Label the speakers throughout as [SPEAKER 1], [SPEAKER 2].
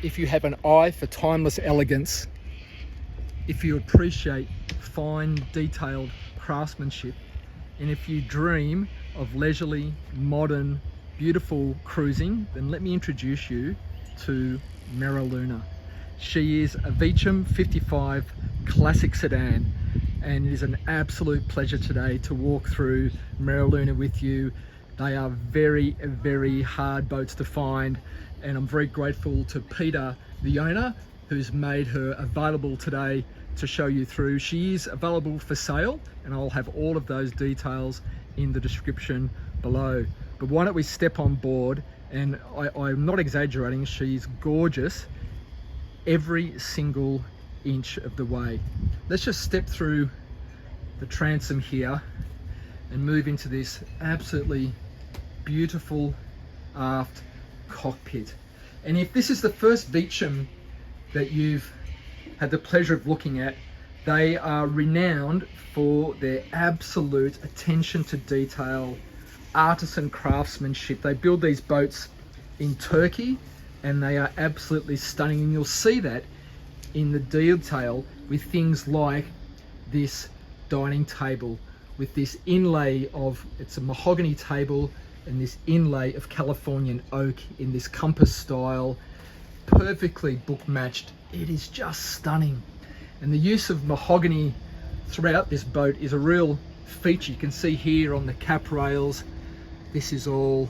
[SPEAKER 1] if you have an eye for timeless elegance, if you appreciate fine, detailed craftsmanship, and if you dream of leisurely, modern, beautiful cruising, then let me introduce you to Mareluna. She is a Vicem 55 Classic Sedan, and it is an absolute pleasure today to walk through Mareluna with you. They are very, very hard boats to find, and I'm very grateful to Peter, the owner, who's made her available today to show you through. She is available for sale, and I'll have all of those details in the description below. But why don't we step on board? And I'm not exaggerating, she's gorgeous every single inch of the way. Let's just step through the transom here and move into this absolutely beautiful aft cockpit. And if this is the first Vicem that you've had the pleasure of looking at, they are renowned for their absolute attention to detail, artisan craftsmanship. They build these boats in Turkey and they are absolutely stunning, and you'll see that in the detail with things like this dining table with this inlay of, it's a mahogany table, and this inlay of Californian oak in this compass style, perfectly book matched. It is just stunning. And the use of mahogany throughout this boat is a real feature. You can see here on the cap rails, this is all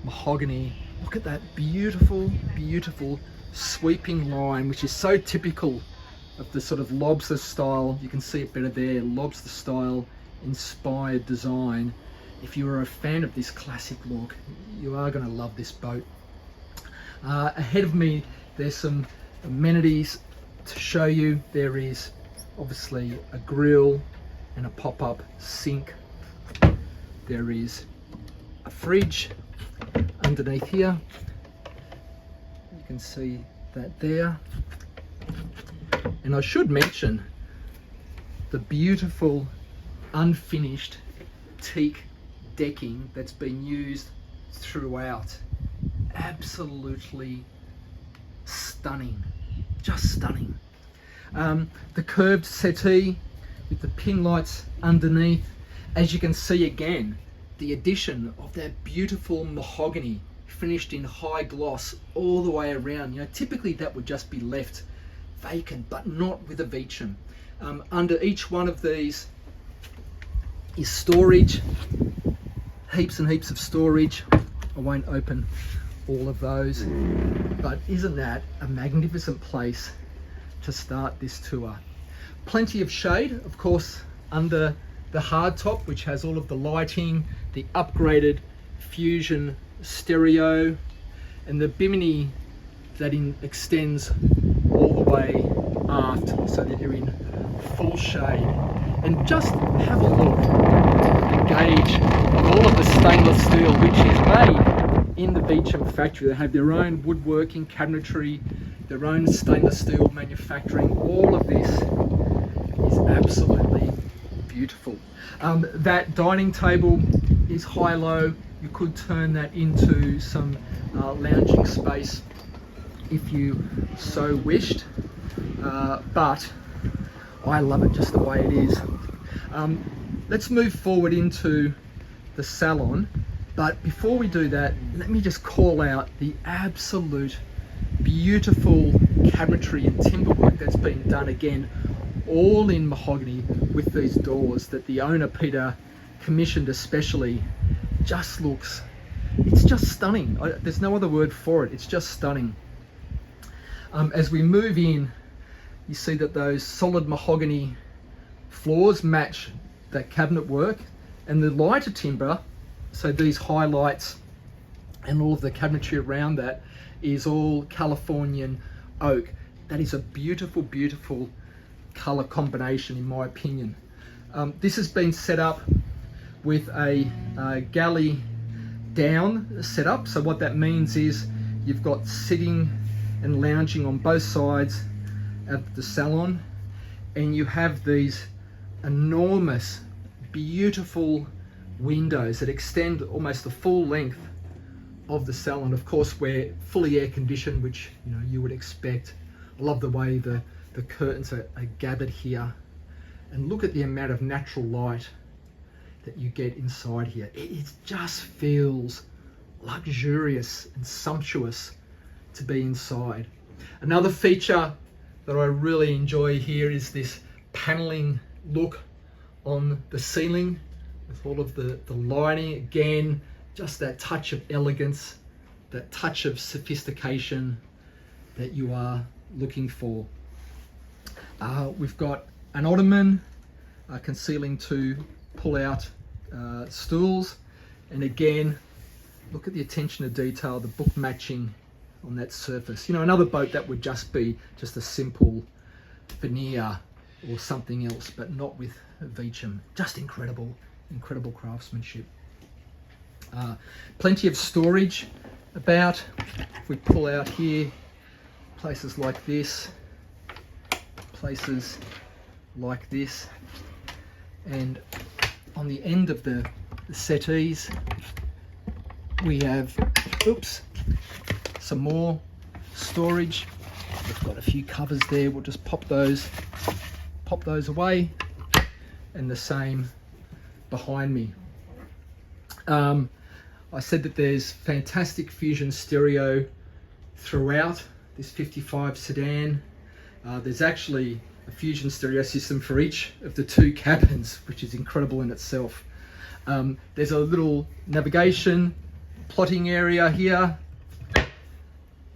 [SPEAKER 1] mahogany. Look at that beautiful, beautiful sweeping line, which is so typical of the sort of lobster style. You can see it better there, lobster style inspired design. If you are a fan of this classic look, you are going to love this boat. Ahead of me, there's some amenities to show you. There is obviously a grill and a pop-up sink. There is a fridge underneath here. You can see that there. And I should mention the beautiful unfinished teak decking that's been used throughout. Absolutely stunning, just stunning. The curved settee with the pin lights underneath. As you can see again, the addition of that beautiful mahogany finished in high gloss all the way around. You know, typically that would just be left vacant, but not with a Vicem. Under each one of these is storage, heaps and heaps of storage. I won't open all of those, but isn't that a magnificent place to start this tour? Plenty of shade, of course, under the hardtop, which has all of the lighting, the upgraded Fusion stereo, and the bimini that extends all the way aft so that you're in full shade. And just have a look at the gauge of all of the stainless steel, which is made in the Vicem factory. They have their own woodworking, cabinetry, their own stainless steel manufacturing. All of this is absolutely beautiful. That dining table is high-low. You could turn that into some lounging space if you so wished, but I love it just the way it is. Let's move forward into the salon, but before we do that, let me just call out the absolute beautiful cabinetry and timber work that's been done, again all in mahogany, with these doors that the owner Peter commissioned especially. Just looks, it's just stunning. There's no other word for it, it's just stunning. As we move in, you see that those solid mahogany floors match that cabinet work, and the lighter timber, so these highlights and all of the cabinetry around that is all Californian oak. That is a beautiful, beautiful color combination in my opinion. This has been set up with a galley down setup. So what that means is you've got sitting and lounging on both sides of the salon, and you have these enormous, beautiful windows that extend almost the full length of the salon. Of course, we're fully air conditioned, which you would expect. I love the way the curtains are gathered here, and look at the amount of natural light that you get inside here. It just feels luxurious and sumptuous to be inside. Another feature that I really enjoy here is this paneling look on the ceiling with all of the lighting. Again, just that touch of elegance, that touch of sophistication that you are looking for. We've got an ottoman concealing two pull-out stools, and again, look at the attention to detail, the book matching on that surface. Another boat that would just be just a simple veneer or something else, but not with Vicem. Just incredible craftsmanship. Plenty of storage about. If we pull out here, places like this, places like this, and on the end of the settees we have some more storage. We've got a few covers there. We'll just pop those away, and the same behind me. I said that there's fantastic fusion stereo throughout this 55 sedan. There's actually a fusion stereo system for each of the two cabins, which is incredible in itself. There's a little navigation plotting area here,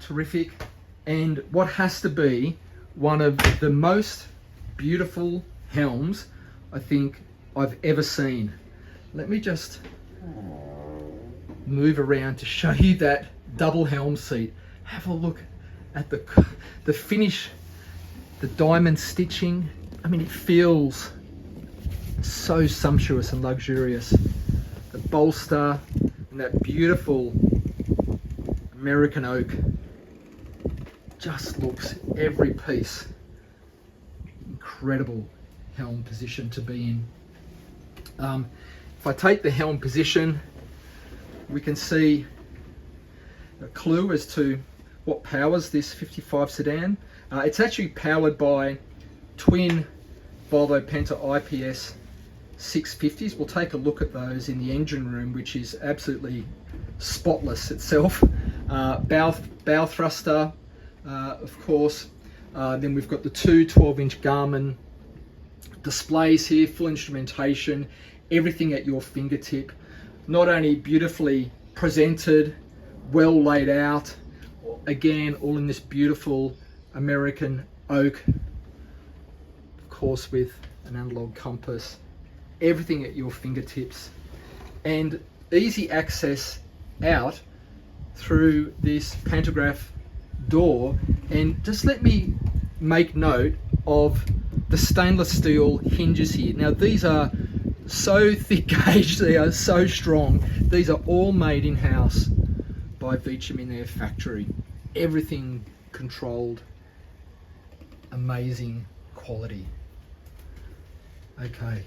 [SPEAKER 1] terrific, and what has to be one of the most beautiful helms I think I've ever seen. Let me just move around to show you that double helm seat. Have a look at the finish, the diamond stitching. I mean, it feels so sumptuous and luxurious. The bolster and that beautiful American oak just looks, every piece, incredible helm position to be in. If I take the helm position, we can see a clue as to what powers this 55 sedan. It's actually powered by twin Volvo Penta IPS 650s. We'll take a look at those in the engine room, which is absolutely spotless itself. Bow thruster, of course. Then we've got the two 12-inch Garmin displays here, full instrumentation, everything at your fingertip. Not only beautifully presented, well laid out, again, all in this beautiful American oak, of course with an analog compass, everything at your fingertips, and easy access out through this pantograph door. And just let me make note of the stainless steel hinges here. Now these are so thick gauge, they are so strong. These are all made in-house by Vicem in their factory. Everything controlled, amazing quality. Okay.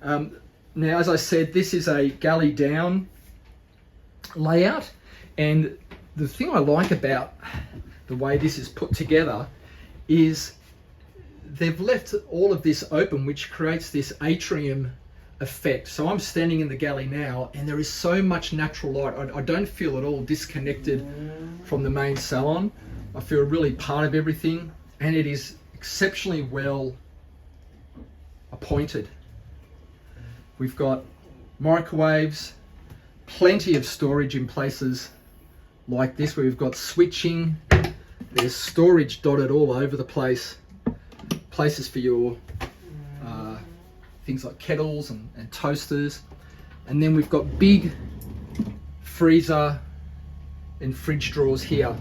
[SPEAKER 1] Now, as I said, this is a galley down layout, and the thing I like about the way this is put together is they've left all of this open, which creates this atrium effect. So I'm standing in the galley now, and there is so much natural light. I don't feel at all disconnected from the main salon. I feel really part of everything, and it is exceptionally well appointed. We've got microwaves, plenty of storage in places like this where we've got switching. There's storage dotted all over the place. Places for your things like kettles and toasters. And then we've got big freezer and fridge drawers here.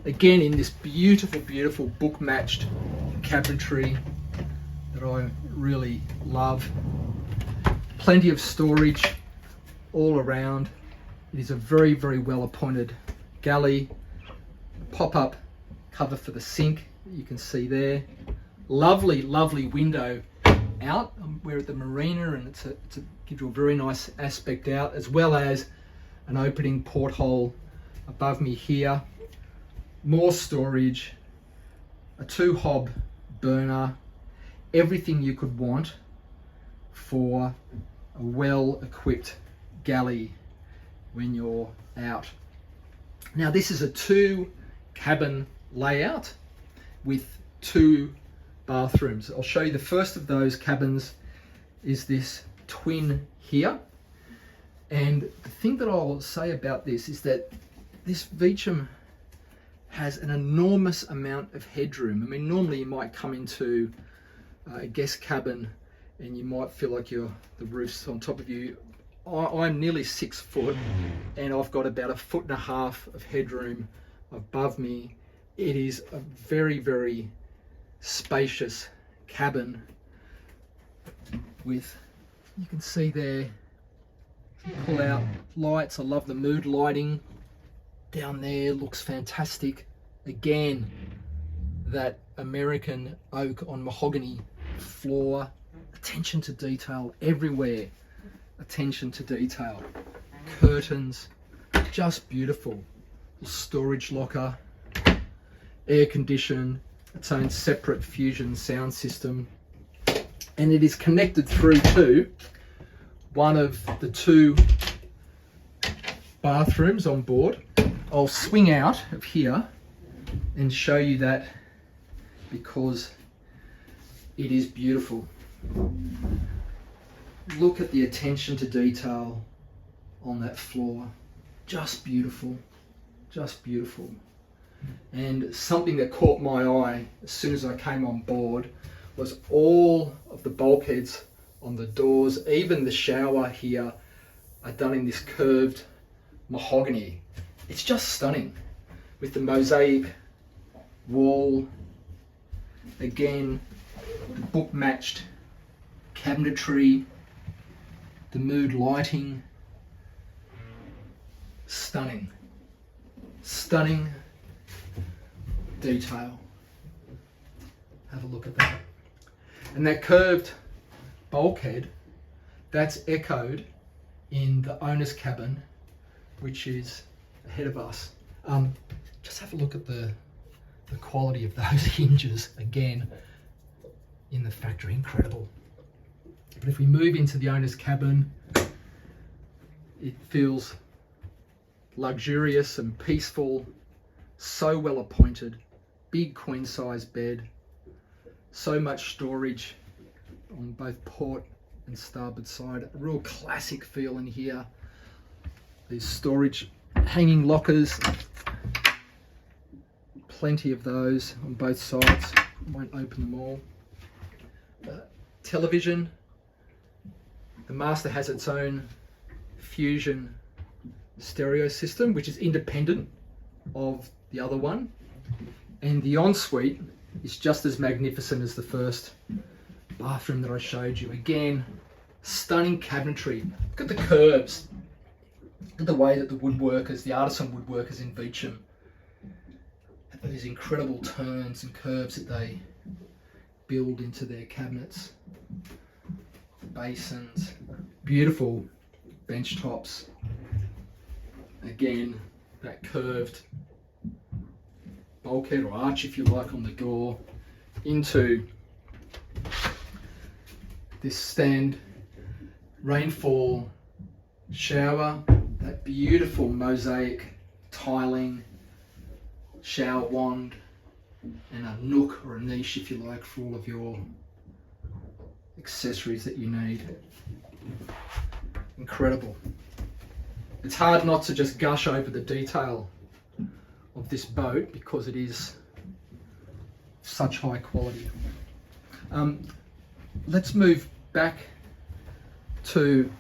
[SPEAKER 1] Again, in this beautiful, beautiful book matched cabinetry that I really love. Plenty of storage all around. It is a very, very well appointed galley. Pop-up cover for the sink, you can see there. Lovely, lovely window out. We're at the marina, and it gives you a very nice aspect out, as well as an opening porthole above me here, more storage, a 2-hob burner, everything you could want for a well-equipped galley when you're out. Now this is a 2-cabin layout with 2 bathrooms. I'll show you the first of those cabins is this twin here. And the thing that I'll say about this is that this Vicem has an enormous amount of headroom. I mean, normally you might come into a guest cabin and you might feel like the roof's on top of you. I'm nearly 6 foot and I've got about 1.5 foot of headroom above me. It is a very, very spacious cabin with, you can see there, pull out lights. I love the mood lighting down there, looks fantastic. Again, that American oak on mahogany floor, attention to detail everywhere, attention to detail. Curtains, just beautiful. Storage locker, air condition, its own separate fusion sound system, and it is connected through to one of the 2 bathrooms on board. I'll swing out of here and show you that because it is beautiful. Look at the attention to detail on that floor. Just beautiful, just beautiful. And something that caught my eye as soon as I came on board was all of the bulkheads on the doors, even the shower here, are done in this curved mahogany. It's just stunning with the mosaic wall. Again, the book matched cabinetry, the mood lighting. Stunning, stunning detail. Have a look at that. And that curved bulkhead, that's echoed in the owner's cabin, which is ahead of us. Just have a look at the quality of those hinges. Again, in the factory, incredible. But if we move into the owner's cabin, it feels luxurious and peaceful, so well appointed. Big queen size bed, so much storage on both port and starboard side. A real classic feel in here. These storage hanging lockers, plenty of those on both sides. Won't open them all. Television. The master has its own fusion stereo system, which is independent of the other one. And the ensuite is just as magnificent as the first bathroom that I showed you. Again, stunning cabinetry. Look at the curves. Look at the way that the woodworkers, the artisan woodworkers in Vicem, have those incredible turns and curves that they build into their cabinets. Basins, beautiful bench tops. Again, that curved bulkhead or arch, if you like, on the door into this stand rainfall shower, that beautiful mosaic tiling, shower wand, and a nook or a niche, if you like, for all of your accessories that you need. Incredible. It's hard not to just gush over the detail of this boat because it is such high quality. Let's move back to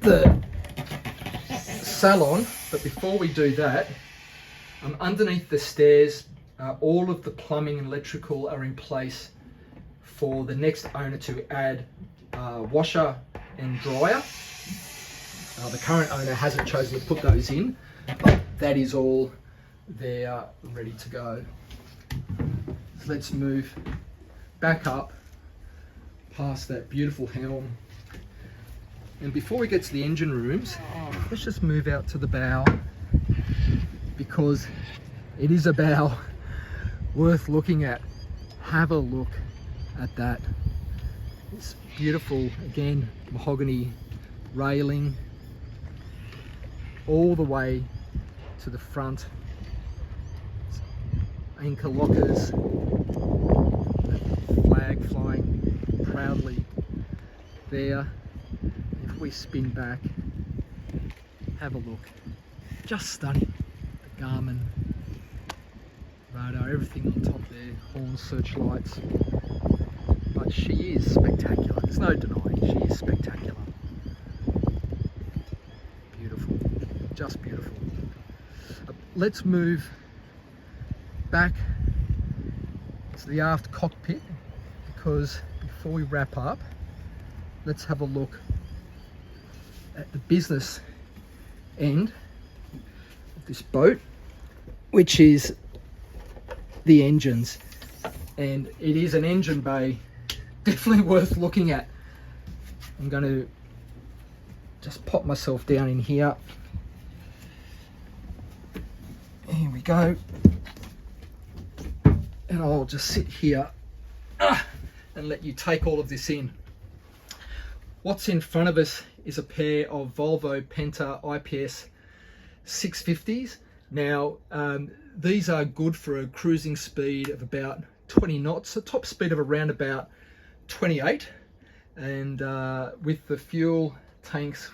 [SPEAKER 1] the salon, but before we do that, underneath the stairs, all of the plumbing and electrical are in place for the next owner to add washer and dryer. The current owner hasn't chosen to put those in, but that is all there, ready to go. So let's move back up past that beautiful helm. And before we get to the engine rooms, let's just move out to the bow, because it is a bow worth looking at. Have a look at that. It's beautiful, again, mahogany railing all the way to the front. Anchor lockers, flag flying proudly there. If we spin back, have a look. Just stunning. The Garmin radar, everything on top there, horns, searchlights. But she is spectacular. There's no denying she is spectacular. Beautiful, just beautiful. Let's move back to the aft cockpit, because before we wrap up, let's have a look at the business end of this boat, which is the engines. And it is an engine bay, definitely worth looking at. I'm going to just pop myself down in here. Here we go. And I'll just sit here and let you take all of this in. What's in front of us is a pair of Volvo Penta IPS 650s. Now, these are good for a cruising speed of about 20 knots, a top speed of around about 28. And with the fuel tanks,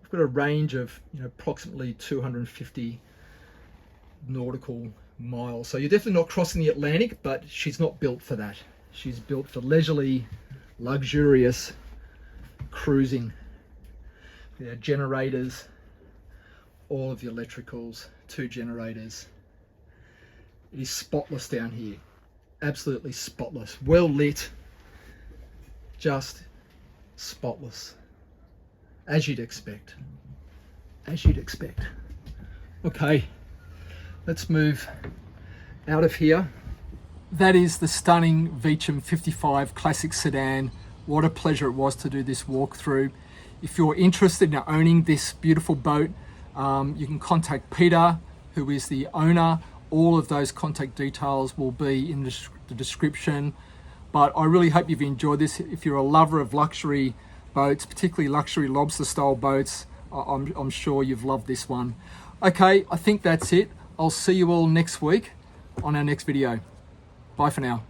[SPEAKER 1] we've got a range of approximately 250 nautical miles. So you're definitely not crossing the Atlantic, but she's not built for that. She's built for leisurely, luxurious cruising. There are generators, all of the electricals, 2 generators. It is spotless down here, absolutely spotless, well lit, just spotless, as you'd expect, as you'd expect. Okay, let's move out of here. That is the stunning Vicem 55 Classic Sedan. What a pleasure it was to do this walkthrough. If you're interested in owning this beautiful boat, you can contact Peter, who is the owner. All of those contact details will be in the description. But I really hope you've enjoyed this. If you're a lover of luxury boats, particularly luxury Lobster style boats, I'm sure you've loved this one. Okay, I think that's it. I'll see you all next week on our next video. Bye for now.